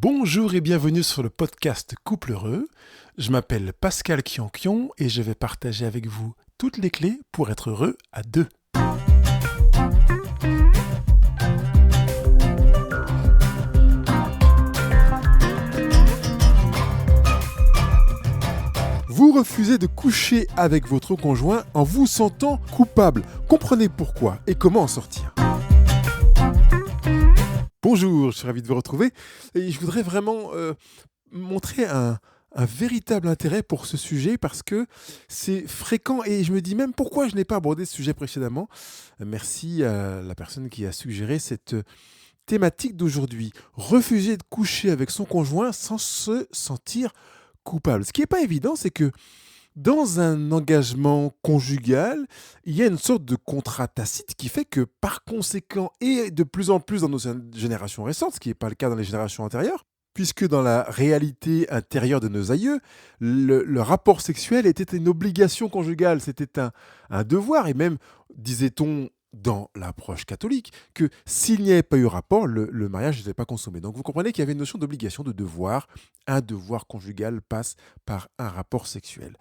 Bonjour et bienvenue sur le podcast Couple Heureux. Je m'appelle Pascal Kionkion et je vais partager avec vous toutes les clés pour être heureux à deux. Vous refusez de coucher avec votre conjoint en vous sentant coupable. Comprenez pourquoi et comment en sortir. Bonjour, je suis ravi de vous retrouver et je voudrais vraiment montrer un véritable intérêt pour ce sujet parce que c'est fréquent et je me dis même pourquoi je n'ai pas abordé ce sujet précédemment. Merci à la personne qui a suggéré cette thématique d'aujourd'hui. Refuser de coucher avec son conjoint sans se sentir coupable. Ce qui n'est pas évident, c'est que dans un engagement conjugal, il y a une sorte de contrat tacite qui fait que par conséquent, et de plus en plus dans nos générations récentes, ce qui n'est pas le cas dans les générations antérieures, puisque dans la réalité intérieure de nos aïeux, le rapport sexuel était une obligation conjugale, c'était un devoir, et même, disait-on, dans l'approche catholique, que s'il n'y avait pas eu rapport, le mariage n'était pas consommé. Donc vous comprenez qu'il y avait une notion d'obligation, de devoir. Un devoir conjugal passe par un rapport sexuel.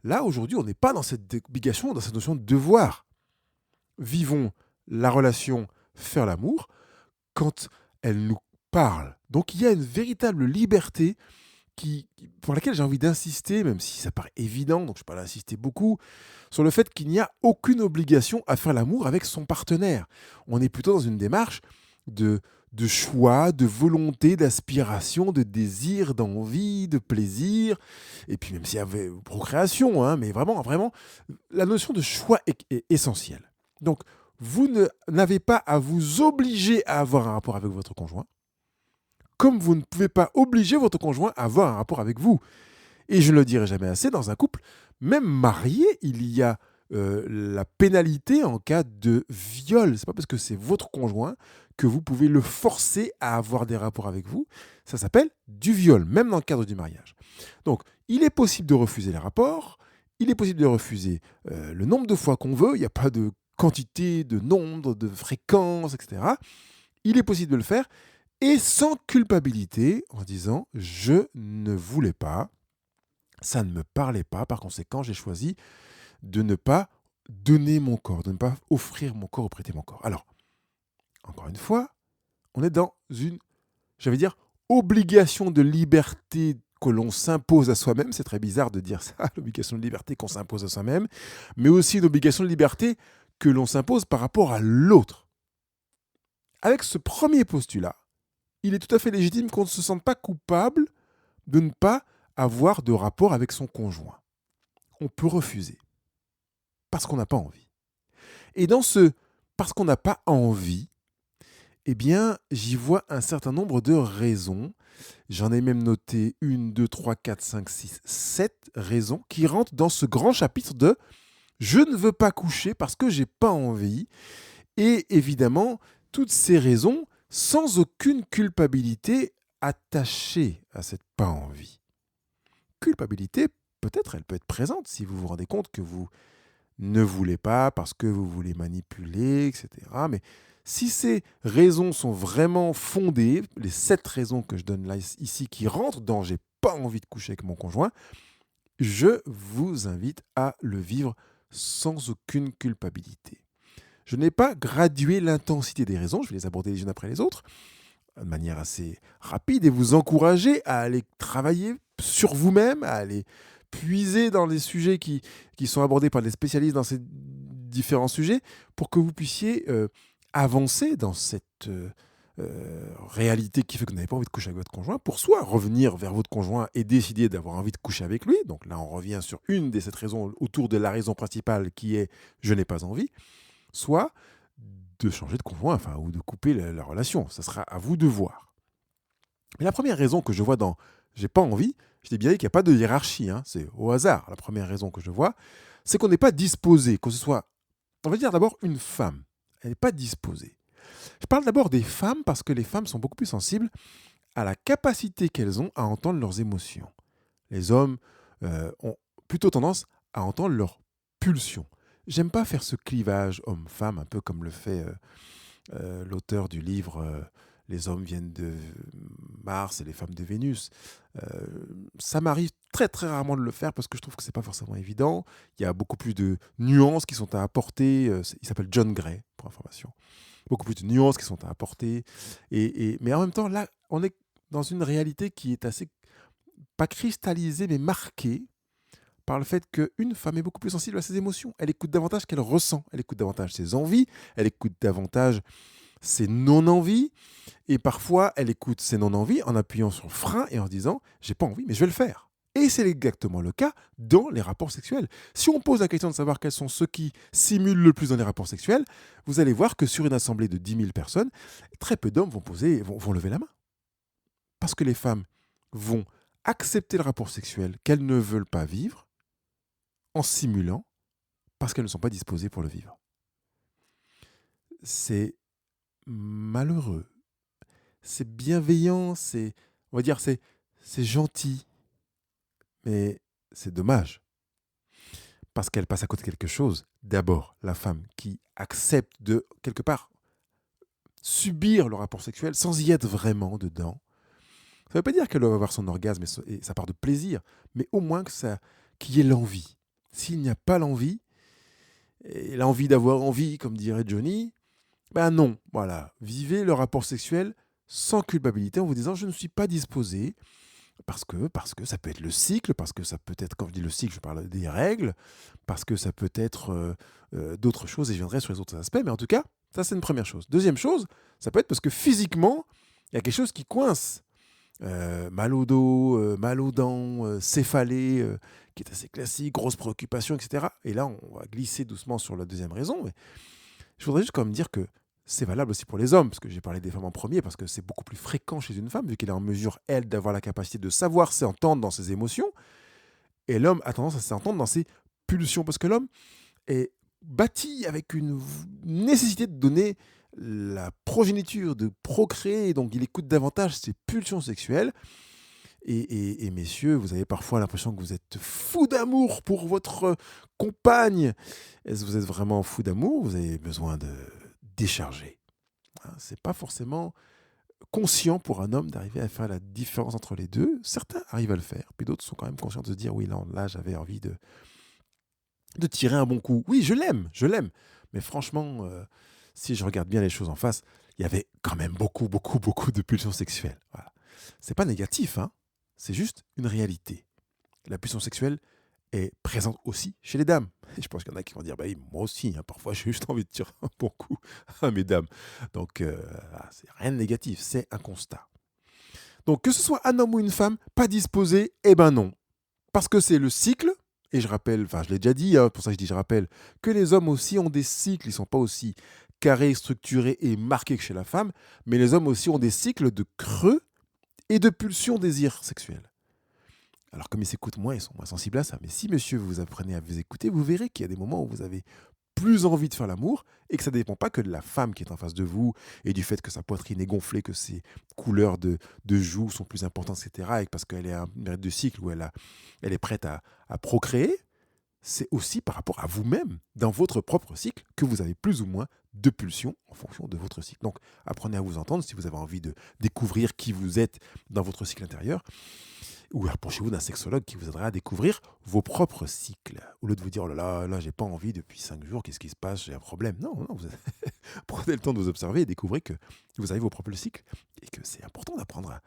Là, aujourd'hui, on n'est pas dans cette obligation, dans cette notion de devoir. Vivons la relation, faire l'amour, quand elle nous parle. Donc il y a une véritable liberté pour laquelle j'ai envie d'insister, même si ça paraît évident, donc je ne vais pas l'insister beaucoup, sur le fait qu'il n'y a aucune obligation à faire l'amour avec son partenaire. On est plutôt dans une démarche de choix, de volonté, d'aspiration, de désir, d'envie, de plaisir, et puis même s'il y avait procréation, mais vraiment, la notion de choix est essentielle. Donc, vous n'avez pas à vous obliger à avoir un rapport avec votre conjoint, comme vous ne pouvez pas obliger votre conjoint à avoir un rapport avec vous. Et je ne le dirai jamais assez, dans un couple, même marié, il y a la pénalité en cas de viol. Ce n'est pas parce que c'est votre conjoint que vous pouvez le forcer à avoir des rapports avec vous. Ça s'appelle du viol, même dans le cadre du mariage. Donc, il est possible de refuser les rapports, il est possible de refuser le nombre de fois qu'on veut, il n'y a pas de quantité, de nombre, de fréquence, etc. Il est possible de le faire, et sans culpabilité, en disant « je ne voulais pas ». Ça ne me parlait pas, par conséquent, j'ai choisi de ne pas donner mon corps, de ne pas offrir mon corps ou prêter mon corps. Alors, encore une fois, on est dans une, obligation de liberté que l'on s'impose à soi-même. C'est très bizarre de dire ça, l'obligation de liberté qu'on s'impose à soi-même, mais aussi une obligation de liberté que l'on s'impose par rapport à l'autre. Avec ce premier postulat, il est tout à fait légitime qu'on ne se sente pas coupable de ne pas avoir de rapport avec son conjoint. On peut refuser parce qu'on n'a pas envie. Et dans ce parce qu'on n'a pas envie, eh bien, j'y vois un certain nombre de raisons. J'en ai même noté 1, 2, 3, 4, 5, 6, 7 raisons qui rentrent dans ce grand chapitre de « je ne veux pas coucher parce que j'ai pas envie ». Et évidemment, toutes ces raisons sans aucune culpabilité attachée à cette pas envie. Culpabilité, peut-être elle peut être présente si vous vous rendez compte que vous ne voulez pas parce que vous voulez manipuler, etc. Mais si ces raisons sont vraiment fondées, les 7 raisons que je donne là ici qui rentrent dans « j'ai pas envie de coucher avec mon conjoint », je vous invite à le vivre sans aucune culpabilité. Je n'ai pas gradué l'intensité des raisons, je vais les aborder les unes après les autres, de manière assez rapide, et vous encourager à aller travailler sur vous-même, à aller puiser dans les sujets qui sont abordés par les spécialistes dans ces différents sujets, pour que vous puissiez avancer dans cette réalité qui fait que vous n'avez pas envie de coucher avec votre conjoint, pour soit revenir vers votre conjoint et décider d'avoir envie de coucher avec lui, donc là on revient sur une des 7 raisons autour de la raison principale qui est « je n'ai pas envie », soit de changer de conjoint, ou de couper la relation. Ça sera à vous de voir. Mais la première raison que je vois dans « j'ai pas envie », je t'ai bien dit qu'il n'y a pas de hiérarchie, c'est au hasard. La première raison que je vois, c'est qu'on n'est pas disposé, que ce soit, on va dire d'abord une femme, elle n'est pas disposée. Je parle d'abord des femmes parce que les femmes sont beaucoup plus sensibles à la capacité qu'elles ont à entendre leurs émotions. Les hommes ont plutôt tendance à entendre leurs pulsions. J'aime pas faire ce clivage homme-femme, un peu comme le fait l'auteur du livre les hommes viennent de Mars et les femmes de Vénus. Ça m'arrive très très rarement de le faire parce que je trouve que c'est pas forcément évident. Il y a beaucoup plus de nuances qui sont à apporter. Il s'appelle John Gray, pour information. Beaucoup plus de nuances qui sont à apporter. Mais en même temps, là, on est dans une réalité qui est assez, pas cristallisée, mais marquée par le fait qu'une femme est beaucoup plus sensible à ses émotions. Elle écoute davantage ce qu'elle ressent. Elle écoute davantage ses envies. Elle écoute davantage ses non-envies. Et parfois, elle écoute ses non-envies en appuyant sur le frein et en se disant « j'ai pas envie, mais je vais le faire ». Et c'est exactement le cas dans les rapports sexuels. Si on pose la question de savoir quels sont ceux qui simulent le plus dans les rapports sexuels, vous allez voir que sur une assemblée de 10 000 personnes, très peu d'hommes vont lever la main. Parce que les femmes vont accepter le rapport sexuel qu'elles ne veulent pas vivre en simulant parce qu'elles ne sont pas disposées pour le vivre. C'est malheureux, c'est bienveillant, on va dire, c'est gentil, mais c'est dommage. Parce qu'elle passe à côté de quelque chose. D'abord, la femme qui accepte de, quelque part, subir le rapport sexuel sans y être vraiment dedans. Ça ne veut pas dire qu'elle doit avoir son orgasme et sa part de plaisir, mais au moins qu'il y ait l'envie. S'il n'y a pas l'envie, et l'envie d'avoir envie, comme dirait Johnny, ben non, voilà. Vivez le rapport sexuel sans culpabilité en vous disant « je ne suis pas disposé ». Parce que ça peut être le cycle, parce que ça peut être, quand je dis le cycle, je parle des règles, parce que ça peut être d'autres choses, et je viendrai sur les autres aspects, mais en tout cas, ça c'est une première chose. Deuxième chose, ça peut être parce que physiquement, il y a quelque chose qui coince. Mal au dos, mal aux dents, céphalée, qui est assez classique, grosse préoccupation, etc. Et là, on va glisser doucement sur la deuxième raison, mais je voudrais juste quand même dire que c'est valable aussi pour les hommes, parce que j'ai parlé des femmes en premier, parce que c'est beaucoup plus fréquent chez une femme, vu qu'elle est en mesure, elle, d'avoir la capacité de savoir s'entendre dans ses émotions, et l'homme a tendance à s'entendre dans ses pulsions, parce que l'homme est bâti avec une nécessité de donner la progéniture, de procréer, donc il écoute davantage ses pulsions sexuelles. Et messieurs, vous avez parfois l'impression que vous êtes fou d'amour pour votre compagne. Est-ce que vous êtes vraiment fou d'amour? Vous avez besoin de décharger. Hein, c'est pas forcément conscient pour un homme d'arriver à faire la différence entre les deux. Certains arrivent à le faire, puis d'autres sont quand même conscients de se dire oui, là j'avais envie de tirer un bon coup. Oui, je l'aime. Mais franchement, si je regarde bien les choses en face, il y avait quand même beaucoup de pulsions sexuelles. Voilà. C'est pas négatif, hein. C'est juste une réalité. La pulsion sexuelle est présente aussi chez les dames. Et je pense qu'il y en a qui vont dire, bah oui, moi aussi, hein, parfois j'ai juste envie de tirer un bon coup à mes dames. Donc, c'est rien de négatif, c'est un constat. Donc, que ce soit un homme ou une femme, pas disposé, eh ben non. Parce que c'est le cycle, et je rappelle, enfin je l'ai déjà dit, hein, pour ça je dis je rappelle, que les hommes aussi ont des cycles, ils ne sont pas aussi carrés, structurés et marqués que chez la femme, mais les hommes aussi ont des cycles de creux et de pulsions désir sexuel. Alors comme ils s'écoutent moins, ils sont moins sensibles à ça. Mais si, monsieur, vous apprenez à vous écouter, vous verrez qu'il y a des moments où vous avez plus envie de faire l'amour et que ça ne dépend pas que de la femme qui est en face de vous et du fait que sa poitrine est gonflée, que ses couleurs de joues sont plus importantes, etc. Et parce qu'elle est à une période de cycle où elle est prête à procréer. C'est aussi par rapport à vous-même, dans votre propre cycle, que vous avez plus ou moins de pulsions en fonction de votre cycle. Donc, apprenez à vous entendre si vous avez envie de découvrir qui vous êtes dans votre cycle intérieur. Ou approchez-vous d'un sexologue qui vous aidera à découvrir vos propres cycles. Au lieu de vous dire, oh là, j'ai pas envie depuis 5 jours, qu'est-ce qui se passe, j'ai un problème. Non, prenez le temps de vous observer et découvrez que vous avez vos propres cycles et que c'est important d'apprendre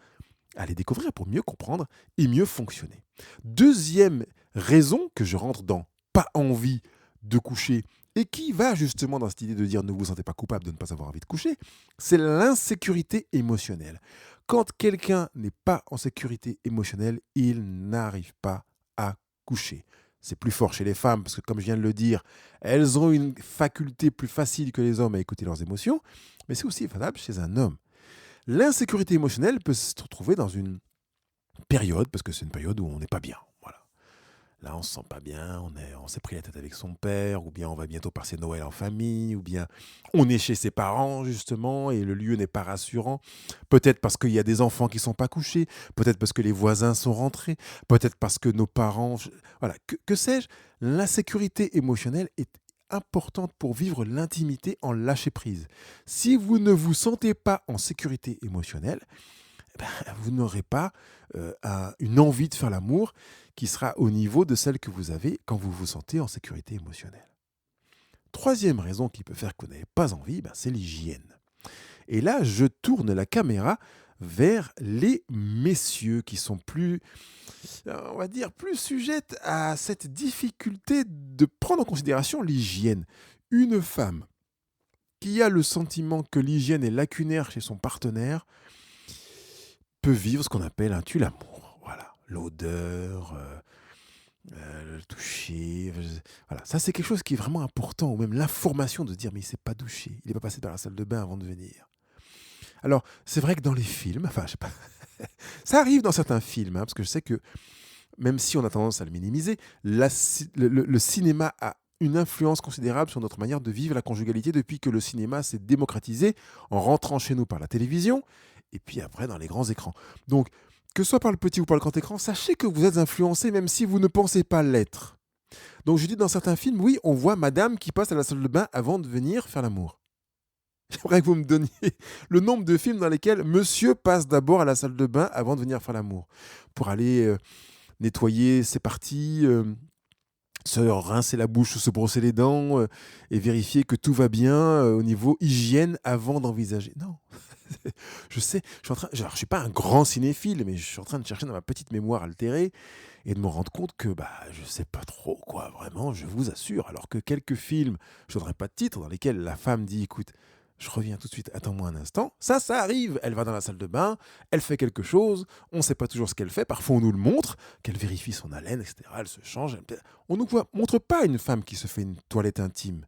à les découvrir pour mieux comprendre et mieux fonctionner. Deuxième raison que je rentre dans pas envie de coucher et qui va justement dans cette idée de dire ne vous sentez pas coupable de ne pas avoir envie de coucher, c'est l'insécurité émotionnelle. Quand quelqu'un n'est pas en sécurité émotionnelle, il n'arrive pas à coucher. C'est plus fort chez les femmes parce que, comme je viens de le dire, elles ont une faculté plus facile que les hommes à écouter leurs émotions, mais c'est aussi valable chez un homme. L'insécurité émotionnelle peut se retrouver dans une période, parce que c'est une période où on n'est pas bien. Voilà. Là, on ne se sent pas bien, on s'est pris la tête avec son père, ou bien on va bientôt passer Noël en famille, ou bien on est chez ses parents, justement, et le lieu n'est pas rassurant. Peut-être parce qu'il y a des enfants qui ne sont pas couchés, peut-être parce que les voisins sont rentrés, peut-être parce que nos parents... Voilà, que sais-je, l'insécurité émotionnelle est importante pour vivre l'intimité en lâcher prise. Si vous ne vous sentez pas en sécurité émotionnelle, vous n'aurez pas une envie de faire l'amour qui sera au niveau de celle que vous avez quand vous vous sentez en sécurité émotionnelle. Troisième raison qui peut faire que vous n'avez pas envie, c'est l'hygiène. Et là, je tourne la caméra vers les messieurs qui sont plus, on va dire, plus sujettes à cette difficulté de prendre en considération l'hygiène. Une femme qui a le sentiment que l'hygiène est lacunaire chez son partenaire peut vivre ce qu'on appelle un tue-l'amour. Voilà, l'odeur, le toucher, voilà. Ça, c'est quelque chose qui est vraiment important, ou même l'information de dire mais il ne s'est pas douché, il n'est pas passé par la salle de bain avant de venir. Alors, c'est vrai que dans les films, enfin, je sais pas, ça arrive dans certains films, parce que je sais que même si on a tendance à le minimiser, le cinéma a une influence considérable sur notre manière de vivre la conjugalité depuis que le cinéma s'est démocratisé en rentrant chez nous par la télévision et puis après dans les grands écrans. Donc, que ce soit par le petit ou par le grand écran, sachez que vous êtes influencé même si vous ne pensez pas l'être. Donc, je dis dans certains films, oui, on voit madame qui passe à la salle de bain avant de venir faire l'amour. J'aimerais que vous me donniez le nombre de films dans lesquels monsieur passe d'abord à la salle de bain avant de venir faire l'amour. Pour aller nettoyer ses parties, se rincer la bouche, se brosser les dents et vérifier que tout va bien au niveau hygiène avant d'envisager. Non. Je sais, je suis pas un grand cinéphile, mais je suis en train de chercher dans ma petite mémoire altérée et de me rendre compte que je sais pas trop, quoi, vraiment, je vous assure. Alors que quelques films, je ne donnerai pas de titre, dans lesquels la femme dit, écoute, je reviens tout de suite, attends-moi un instant. Ça arrive. Elle va dans la salle de bain, elle fait quelque chose, on ne sait pas toujours ce qu'elle fait, parfois on nous le montre, qu'elle vérifie son haleine, etc. Elle se change. On ne nous montre pas une femme qui se fait une toilette intime.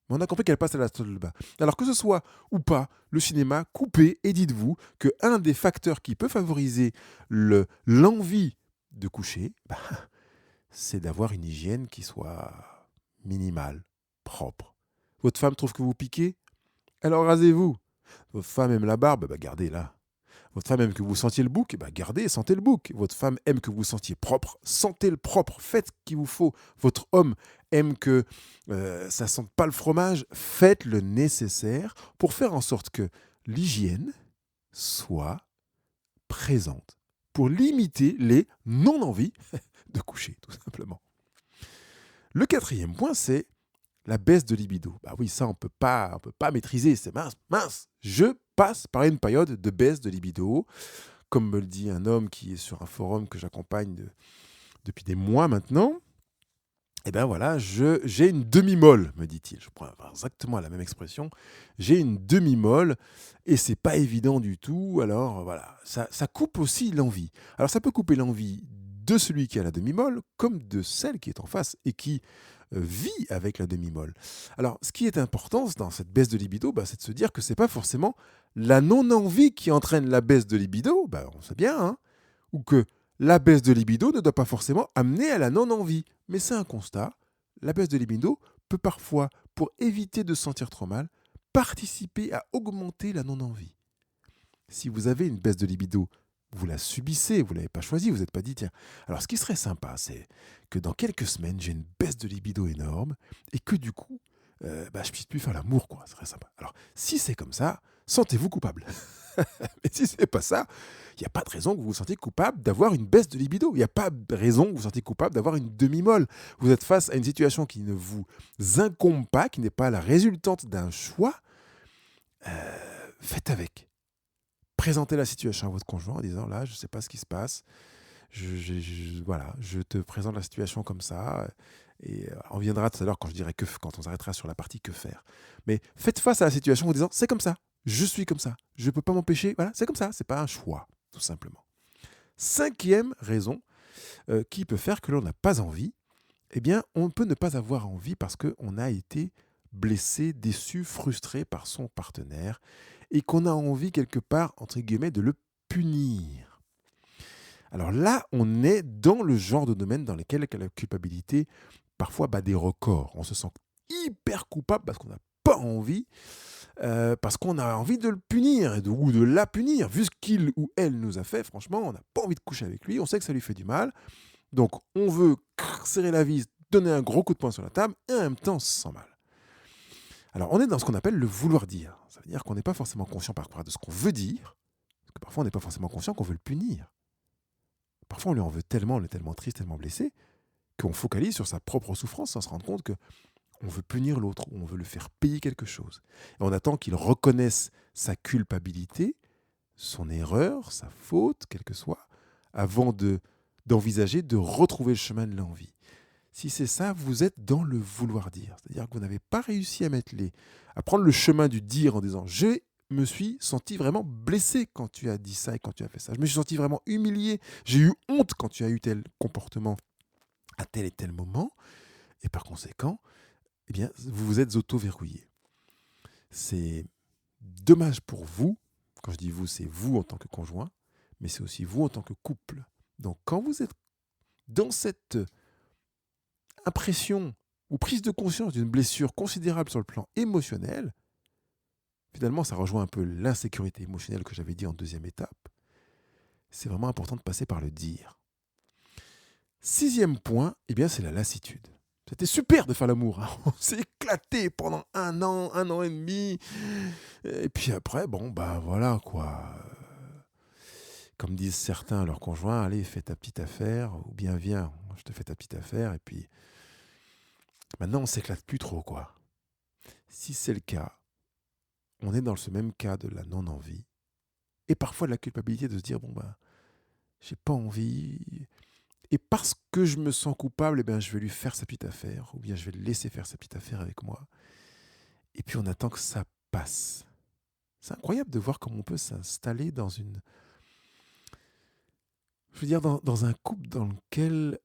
Mais on a compris qu'elle passe à la salle de bain. Alors que ce soit ou pas, le cinéma, coupez et dites-vous qu'un des facteurs qui peut favoriser l'envie de coucher, c'est d'avoir une hygiène qui soit minimale, propre. Votre femme trouve que vous piquez? Alors rasez-vous. Votre femme aime la barbe, gardez-la. Votre femme aime que vous sentiez le bouc, gardez, sentez le bouc. Votre femme aime que vous sentiez propre, sentez le propre, faites ce qu'il vous faut. Votre homme aime que ça sente pas le fromage, faites le nécessaire pour faire en sorte que l'hygiène soit présente, pour limiter les non-envies de coucher, tout simplement. Le quatrième point, c'est la baisse de libido. Oui, ça, on peut pas maîtriser. C'est mince. Je passe par une période de baisse de libido. Comme me le dit un homme qui est sur un forum que j'accompagne depuis des mois maintenant. Voilà, j'ai une demi-molle, me dit-il. Je prends exactement la même expression. J'ai une demi-molle et c'est pas évident du tout. Alors voilà, ça coupe aussi l'envie. Alors ça peut couper l'envie de celui qui a la demi-molle comme de celle qui est en face et qui vit avec la demi-molle. Alors, ce qui est important dans cette baisse de libido, c'est de se dire que c'est pas forcément la non-envie qui entraîne la baisse de libido, on sait bien, hein, ou que la baisse de libido ne doit pas forcément amener à la non-envie. Mais c'est un constat, la baisse de libido peut parfois, pour éviter de se sentir trop mal, participer à augmenter la non-envie. Si vous avez une baisse de libido, vous la subissez, vous ne l'avez pas choisie, vous n'êtes pas dit, tiens. Alors, ce qui serait sympa, c'est que dans quelques semaines, j'ai une baisse de libido énorme et que du coup, je ne puisse plus faire l'amour, quoi. Ce serait sympa. Alors, si c'est comme ça, sentez-vous coupable. Mais si ce n'est pas ça, il n'y a pas de raison que vous vous sentiez coupable d'avoir une baisse de libido. Il n'y a pas de raison que vous vous sentiez coupable d'avoir une demi-molle. Vous êtes face à une situation qui ne vous incombe pas, qui n'est pas la résultante d'un choix. Faites avec. Présentez la situation à votre conjoint en disant là, je ne sais pas ce qui se passe, voilà, je te présente la situation comme ça, et on viendra tout à l'heure quand on s'arrêtera sur la partie que faire. Mais faites face à la situation en disant c'est comme ça, je suis comme ça, je ne peux pas m'empêcher, voilà, c'est comme ça, c'est pas un choix, tout simplement. Cinquième raison qui peut faire que l'on n'a pas envie, on peut ne pas avoir envie parce qu'on a été blessé, déçu, frustré par son partenaire et qu'on a envie quelque part, entre guillemets, de le punir. Alors là, on est dans le genre de domaine dans lequel la culpabilité parfois bat des records. On se sent hyper coupable parce qu'on n'a pas envie, parce qu'on a envie de le punir ou de la punir. Vu ce qu'il ou elle nous a fait, franchement, on n'a pas envie de coucher avec lui, on sait que ça lui fait du mal. Donc on veut serrer la vis donner un gros coup de poing sur la table et en même temps on se sent mal. Alors on est dans ce qu'on appelle le vouloir dire. Ça veut dire qu'on n'est pas forcément conscient parfois de ce qu'on veut dire, parce que parfois on n'est pas forcément conscient qu'on veut le punir. Parfois on lui en veut tellement, on est tellement triste, tellement blessé, qu'on focalise sur sa propre souffrance sans se rendre compte que on veut punir l'autre, ou on veut le faire payer quelque chose. Et on attend qu'il reconnaisse sa culpabilité, son erreur, sa faute, quelle que soit, avant d'envisager de retrouver le chemin de l'envie. Si c'est ça, vous êtes dans le vouloir dire. C'est-à-dire que vous n'avez pas réussi à prendre le chemin du dire en disant « Je me suis senti vraiment blessé quand tu as dit ça et quand tu as fait ça. Je me suis senti vraiment humilié. J'ai eu honte quand tu as eu tel comportement à tel et tel moment. Et par conséquent, eh bien, vous vous êtes auto-verrouillé. C'est dommage pour vous. Quand je dis vous, c'est vous en tant que conjoint, mais c'est aussi vous en tant que couple. Donc, quand vous êtes dans cette impression ou prise de conscience d'une blessure considérable sur le plan émotionnel, finalement, ça rejoint un peu l'insécurité émotionnelle que j'avais dit en deuxième étape. C'est vraiment important de passer par le dire. 6e point, eh bien, c'est la lassitude. C'était super de faire l'amour. Hein. On s'est éclaté pendant un an et demi. Et puis après, bon, bah voilà quoi. Comme disent certains à leurs conjoints, allez, fais ta petite affaire, ou bien viens, je te fais ta petite affaire. Et puis maintenant, on s'éclate plus trop quoi. Si c'est le cas, on est dans ce même cas de la non-envie. Et parfois de la culpabilité de se dire, bon, bah, j'ai pas envie. Et parce que je me sens coupable, eh bien, je vais lui faire sa petite affaire, ou bien je vais le laisser faire sa petite affaire avec moi. Et puis on attend que ça passe. C'est incroyable de voir comment on peut s'installer dans une... Je veux dire, dans un couple dans lequel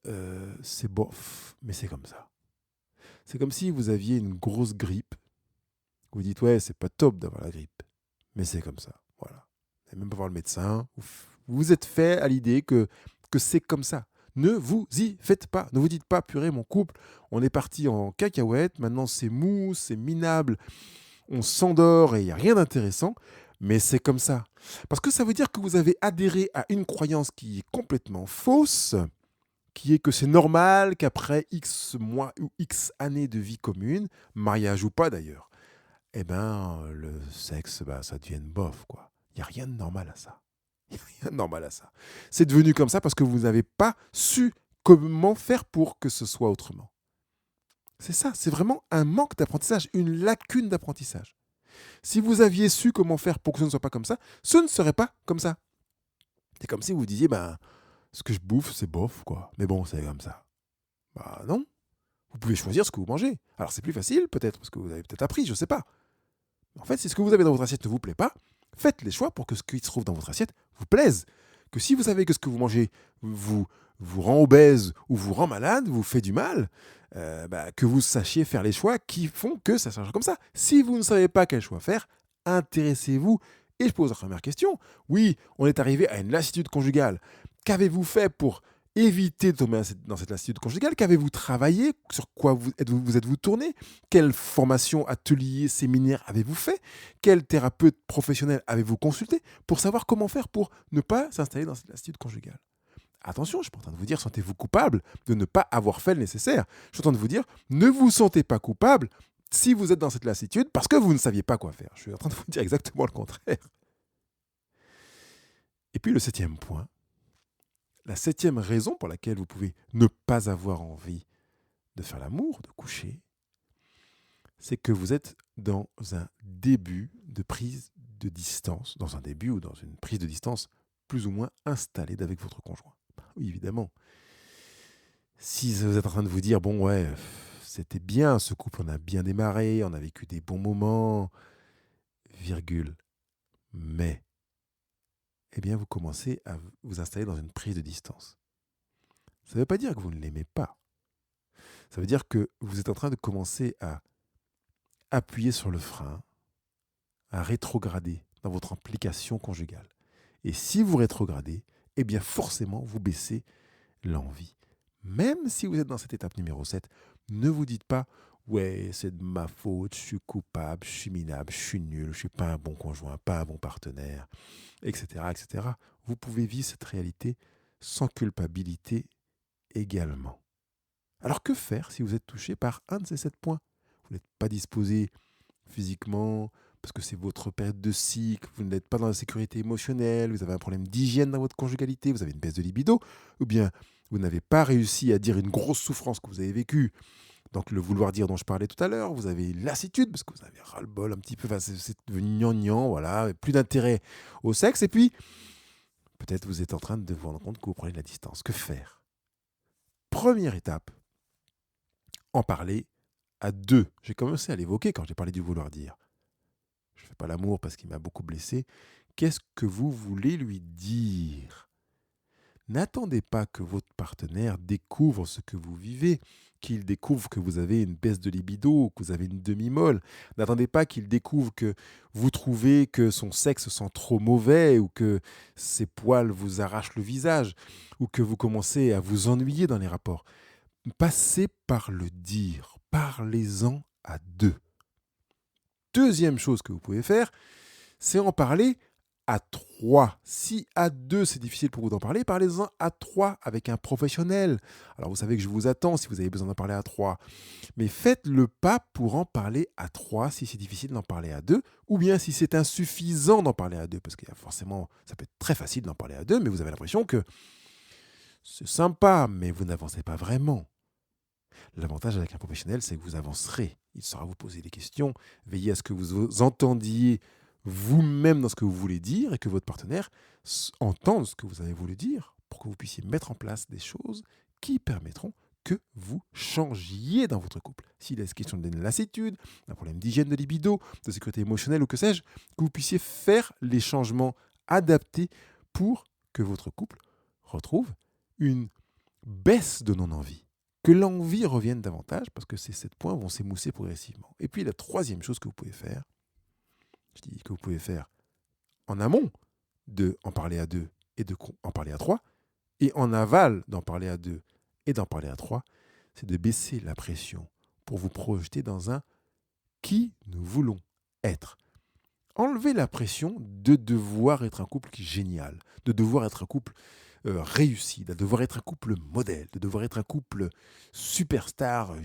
c'est bof, mais c'est comme ça. C'est comme si vous aviez une grosse grippe. Vous dites, ouais, c'est pas top d'avoir la grippe, mais c'est comme ça. Voilà. Vous n'allez même pas voir le médecin. Vous vous êtes fait à l'idée que c'est comme ça. Ne vous y faites pas. Ne vous dites pas, purée, mon couple, on est parti en cacahuète, maintenant c'est mou, c'est minable, on s'endort et il n'y a rien d'intéressant, mais c'est comme ça. Parce que ça veut dire que vous avez adhéré à une croyance qui est complètement fausse, qui est que c'est normal qu'après X mois ou X années de vie commune, mariage ou pas d'ailleurs, eh ben, le sexe, bah, ça devienne bof, quoi. Il n'y a rien de normal à ça. Il n'y a rien de normal à ça. C'est devenu comme ça parce que vous n'avez pas su comment faire pour que ce soit autrement. C'est ça, c'est vraiment un manque d'apprentissage, une lacune d'apprentissage. Si vous aviez su comment faire pour que ce ne soit pas comme ça, ce ne serait pas comme ça. C'est comme si vous disiez, ben, ce que je bouffe, c'est bof, quoi. Mais bon, c'est comme ça. Bah non. Vous pouvez choisir ce que vous mangez. Alors c'est plus facile, peut-être, parce que vous avez peut-être appris, je ne sais pas. En fait, si ce que vous avez dans votre assiette ne vous plaît pas, faites les choix pour que ce qui se trouve dans votre assiette vous plaise. Que si vous savez que ce que vous mangez vous rend obèse ou vous rend malade, vous fait du mal, que vous sachiez faire les choix qui font que ça change comme ça. Si vous ne savez pas quel choix faire, intéressez-vous. Et je pose la première question. Oui, on est arrivé à une lassitude conjugale. Qu'avez-vous fait pour éviter de tomber dans cette lassitude conjugale? Qu'avez-vous travaillé? Sur quoi vous êtes-vous tourné? Quelle formation, atelier, séminaire avez-vous fait? Quel thérapeute professionnel avez-vous consulté pour savoir comment faire pour ne pas s'installer dans cette lassitude conjugale? Attention, je ne suis pas en train de vous dire sentez-vous coupable de ne pas avoir fait le nécessaire. Je suis en train de vous dire ne vous sentez pas coupable si vous êtes dans cette lassitude parce que vous ne saviez pas quoi faire. Je suis en train de vous dire exactement le contraire. Et puis le 7e point, la 7e raison pour laquelle vous pouvez ne pas avoir envie de faire l'amour, de coucher, c'est que vous êtes dans un début de prise de distance, dans un début ou dans une prise de distance plus ou moins installée avec votre conjoint. Oui, évidemment. Si vous êtes en train de vous dire, bon ouais, c'était bien ce couple, on a bien démarré, on a vécu des bons moments, virgule, mais, eh bien vous commencez à vous installer dans une prise de distance. Ça ne veut pas dire que vous ne l'aimez pas. Ça veut dire que vous êtes en train de commencer à appuyer sur le frein, à rétrograder dans votre implication conjugale. Et si vous rétrogradez, eh bien forcément, vous baissez l'envie. Même si vous êtes dans cette étape numéro 7, ne vous dites pas « Ouais, c'est de ma faute, je suis coupable, je suis minable, je suis nul, je ne suis pas un bon conjoint, pas un bon partenaire, etc. etc. » Vous pouvez vivre cette réalité sans culpabilité également. Alors que faire si vous êtes touché par un de ces 7 points? Vous n'êtes pas disposé physiquement, parce que c'est votre période de cycle, vous n'êtes pas dans la sécurité émotionnelle, vous avez un problème d'hygiène dans votre conjugalité, vous avez une baisse de libido, ou bien vous n'avez pas réussi à dire une grosse souffrance que vous avez vécue, donc le vouloir dire dont je parlais tout à l'heure, vous avez lassitude, parce que vous avez ras-le-bol un petit peu, enfin, c'est devenu gnangnan, voilà, plus d'intérêt au sexe, et puis peut-être vous êtes en train de vous rendre compte que vous prenez de la distance. Que faire? Première étape, en parler à deux. J'ai commencé à l'évoquer quand j'ai parlé du vouloir dire. Je ne fais pas l'amour parce qu'il m'a beaucoup blessé. Qu'est-ce que vous voulez lui dire? N'attendez pas que votre partenaire découvre ce que vous vivez, qu'il découvre que vous avez une baisse de libido, que vous avez une demi-molle. N'attendez pas qu'il découvre que vous trouvez que son sexe sent trop mauvais ou que ses poils vous arrachent le visage ou que vous commencez à vous ennuyer dans les rapports. Passez par le dire. Parlez-en à deux. Deuxième chose que vous pouvez faire, c'est en parler à 3. Si à 2, c'est difficile pour vous d'en parler, parlez-en à 3 avec un professionnel. Alors vous savez que je vous attends si vous avez besoin d'en parler à 3. Mais faites le pas pour en parler à 3 si c'est difficile d'en parler à 2, ou bien si c'est insuffisant d'en parler à 2, parce qu'il y a forcément, ça peut être très facile d'en parler à 2, mais vous avez l'impression que c'est sympa, mais vous n'avancez pas vraiment. L'avantage avec un professionnel, c'est que vous avancerez. Il saura vous poser des questions, veiller à ce que vous entendiez vous-même dans ce que vous voulez dire et que votre partenaire entende ce que vous avez voulu dire pour que vous puissiez mettre en place des choses qui permettront que vous changiez dans votre couple. S'il est question de lassitude, d'un problème d'hygiène de libido, de sécurité émotionnelle ou que sais-je, que vous puissiez faire les changements adaptés pour que votre couple retrouve une baisse de non-envie. Que l'envie revienne davantage parce que ces 7 points vont s'émousser progressivement. Et puis la troisième chose que vous pouvez faire, je dis que vous pouvez faire en amont de en parler à 2 et de en parler à 3, et en aval d'en parler à 2 et d'en parler à 3, c'est de baisser la pression pour vous projeter dans un qui nous voulons être. Enlevez la pression de devoir être un couple génial, de devoir être un couple réussi, de devoir être un couple modèle, de devoir être un couple superstar,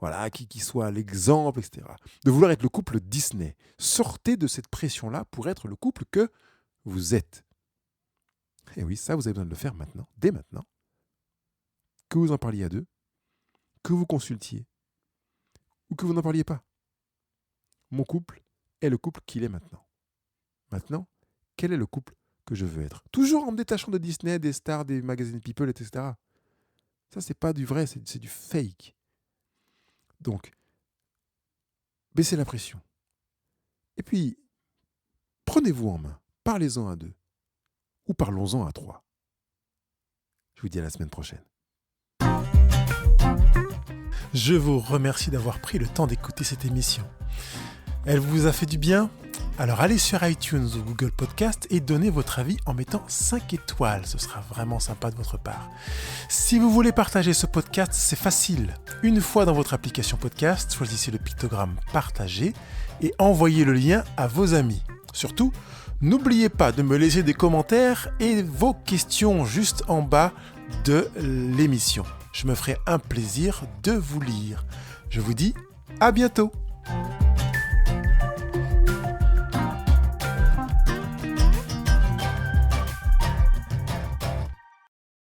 voilà, qui soit l'exemple, etc. De vouloir être le couple Disney. Sortez de cette pression-là pour être le couple que vous êtes. Et oui, ça, vous avez besoin de le faire maintenant, dès maintenant. Que vous en parliez à 2, que vous consultiez, ou que vous n'en parliez pas. Mon couple est le couple qu'il est maintenant. Maintenant, quel est le couple que je veux être? Toujours en me détachant de Disney, des stars, des magazines People, etc. Ça, c'est pas du vrai, c'est du fake. Donc, baissez la pression. Et puis, prenez-vous en main. Parlez-en à 2. Ou parlons-en à 3. Je vous dis à la semaine prochaine. Je vous remercie d'avoir pris le temps d'écouter cette émission. Elle vous a fait du bien? Alors allez sur iTunes ou Google Podcast et donnez votre avis en mettant 5 étoiles. Ce sera vraiment sympa de votre part. Si vous voulez partager ce podcast, c'est facile. Une fois dans votre application podcast, choisissez le pictogramme partager et envoyez le lien à vos amis. Surtout, n'oubliez pas de me laisser des commentaires et vos questions juste en bas de l'émission. Je me ferai un plaisir de vous lire. Je vous dis à bientôt.